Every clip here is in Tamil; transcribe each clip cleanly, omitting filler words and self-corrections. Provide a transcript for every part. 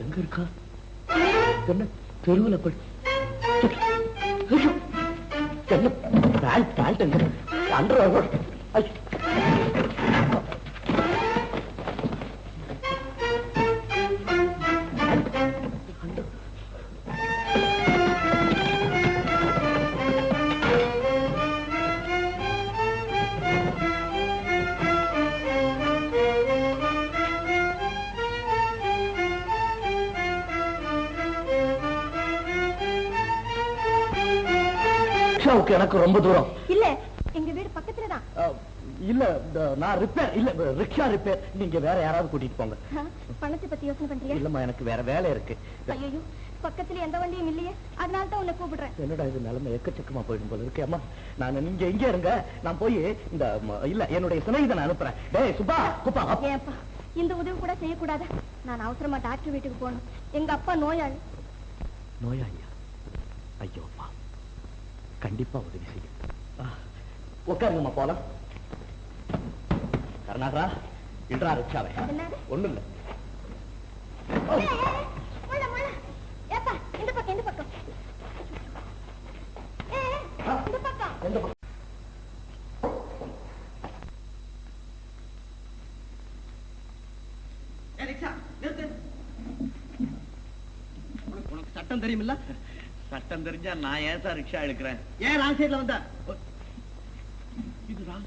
எங்க இருக்கா? என்ன தெருவில் போய் என்ன பேண்ட் எங்க அண்டர் எனக்கு ரொம்ப தூரம் இல்ல, எங்க வீடு பக்கத்துல தான். இல்ல, நான் ரிப்பேர் இல்ல ரிக்ஷா ரிப்பேர். நீங்க வேற யாராவது கூட்டிட்டு போங்க. பணத்தை பத்தி யோசனை பண்றியா? இல்லம்மா, எனக்கு வேற வேலை இருக்கு. ஐயோ, பக்கத்துல எந்த வண்டியும் இல்லையே, அதனால தான் உன்னை கூப்பிடுறேன். என்னடா இது நிலைமை எக்கச்சக்கமா போயிடும் போல இருக்கு. அம்மா, நான் நீங்க இங்க இருங்க, நான் போய் இந்த இல்ல என்னுடைய சிநேகிதனை அனுப்புறேன். டேய் சுப்பா, குப்பா. ஏப்பா, இந்த உதவி கூட செய்யக்கூடாது. நான் அவசரமா டாக்டர் வீட்டுக்கு போகணும். எங்க அப்பா நோயாளி. நோயாளியா? ஐயோப்பா, கண்டிப்பா உதவி செய்ய. உட்காருங்கம்மா, போலாம். கருணாகரா, இன்றா ரிக்ஷாவை. ஒண்ணும் இல்ல. இந்த பக்கம், இந்த பக்கம், இந்த பக்கம், இந்த பக்கம். உனக்கு சட்டம் தெரியுமில்ல? சட்டம் தெரிஞ்சா நான் ஏன் சார் ரிக்ஷா எடுக்கிறேன்? ஏன் ராங் சைட்ல வந்த? இது ராங்.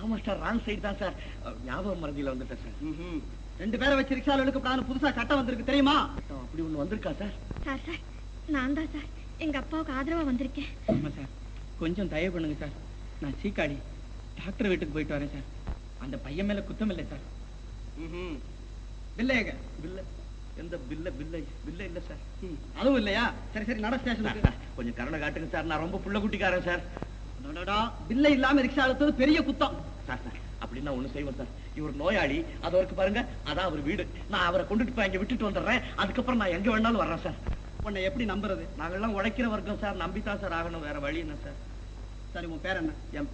ஆமா சார், ராங் சைடு தான் சார். ஞாபகம் மறதியில வந்துட்டேன் சார். 2 பேரை வச்சு ரிக்ஷால எடுக்கப்படாது புதுசா சட்டம் வந்திருக்கு தெரியுமா? அப்படி ஒண்ணு வந்திருக்கா சார்? சார், நான் தான் சார் எங்க அப்பாவுக்கு ஆதரவா வந்திருக்கேன். ஆமா சார், கொஞ்சம் தயவு பண்ணுங்க சார். நான் சீக்காடி டாக்டர் வீட்டுக்கு போயிட்டு வரேன் சார். அந்த பையன் மேல குத்தம் இல்லை சார். பில்லையங்க? பில்ல எந்த பில்ல? பில்ல இல்ல சார். அதுவும் இல்லையா? சரி சரி, நட ஸ்டேஷனுக்கு. கொஞ்சம் கருணை காட்டுங்க சார், நான் ரொம்ப புள்ள குட்டிக்காரன் சார். பில்லை இல்லாம ரிக்ஷா எடுத்தது பெரிய குத்தம் சார். அப்படின்னா ஒண்ணு செய்வோம் சார். இவர் நோயாளி, அது அவருக்கு பாருங்க, அதான் அவர் வீடு. நான் அவரை கொண்டுட்டு போய் அங்க விட்டுட்டு வந்துடுறேன். அதுக்கப்புறம் நான் எங்க வேணாலும் வர்றேன் சார். உன்னை எப்படி நம்புறது? நாங்கெல்லாம் உழைக்கிற வர்க்கம் சார், நம்பித்தான் சார் ஆகணும், வேற வழி என்ன சார்? சரி, உன் பேர் என்ன? என்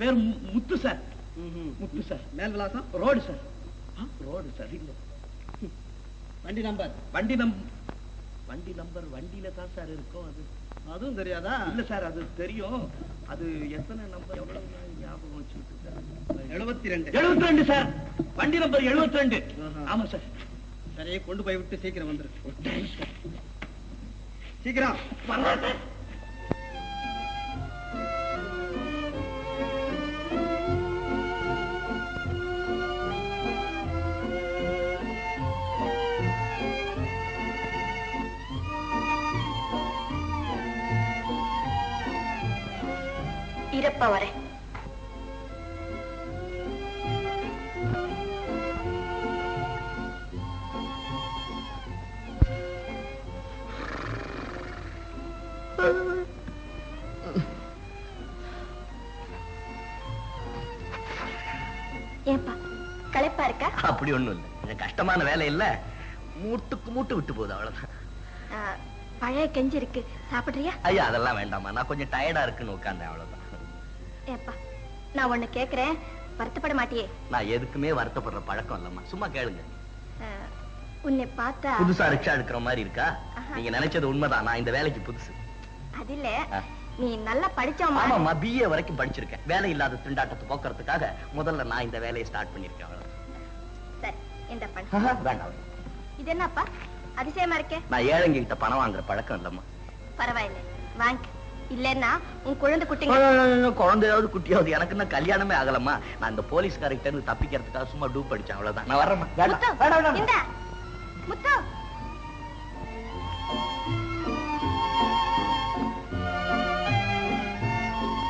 பேர் முத்து சார். முத்து சார். மேல் விலாசம்? Road sir. Road sir. இல்ல, வண்டி நம்பர்? வண்டி நம்பர் வண்டியில தான் சார் இருக்கும். அதுவும் தெரியாதா? இல்ல சார், அது தெரியும். அது எத்தனை நம்பர் ஞாபகம் வச்சுக்கிட்டு சார்? 72 சார். வண்டி நம்பர் 72. ஆமா சார். சரி, கொண்டு போய் விட்டு சீக்கிரம் வந்துரு. சீக்கிரம் வரலாம் சார். இருப்பா வரேன். ஏப்பா, களைப்பா இருக்கா? அப்படி ஒண்ணும் இல்ல, கஷ்டமான வேலை இல்ல, மூட்டுக்கு மூட்டு விட்டு போகுது, அவ்வளவுதான். பழைய கெஞ்சி இருக்கு, சாப்பிடுறியா? ஐயா, அதெல்லாம் வேண்டாமா, நான் கொஞ்சம் டயர்டா இருக்குன்னு உட்கார்ந்தேன், அவ்வளவுதான். ஏப்பா, நான் ஒண்ணு கேக்குறேன், வருத்தப்பட மாட்டியே? நான் எதுக்குமே வருத்தப்படுற பழக்கம் இல்லம்மா, சும்மா கேளுங்க. உன்னை பார்த்தா புதுசா ரிக்ஷா எடுக்கிற மாதிரி இருக்கா? நீங்க நினைச்சது உண்மைதான், நான் இந்த வேலைக்கு புதுசு. அது இல்ல, நீ நல்லா படிச்சவமா? ஆமாமா, BA வரைக்கும் படிச்சிருக்கேன். வேலை இல்லாத திண்டாட்டத்தை போக்குறதுக்காக முதல்ல நான் இந்த வேலையை ஸ்டார்ட் பண்ணிருக்கேன், அவ்வளவுதான். சரி, இந்த பண்ண வேண்டாம். இது என்னப்பா அதிசயமா இருக்கே? நான் ஏழைங்க கிட்ட பணம் வாங்குற பழக்கம் இல்லம்மா. பரவாயில்ல, வாங்க. இல்லன்னா உன் குழந்தை குட்டிங்க. குழந்தையாவது குட்டியாவது எனக்கு என்ன கல்யாணமே ஆகலம்மா. நான் இந்த போலீஸ்காரர்கிட்ட இருந்து தப்பிக்கிறதுக்காக சும்மா டூப் படிச்சேன், அவ்வளவுதான். நான் வரேம்மா. முத்து,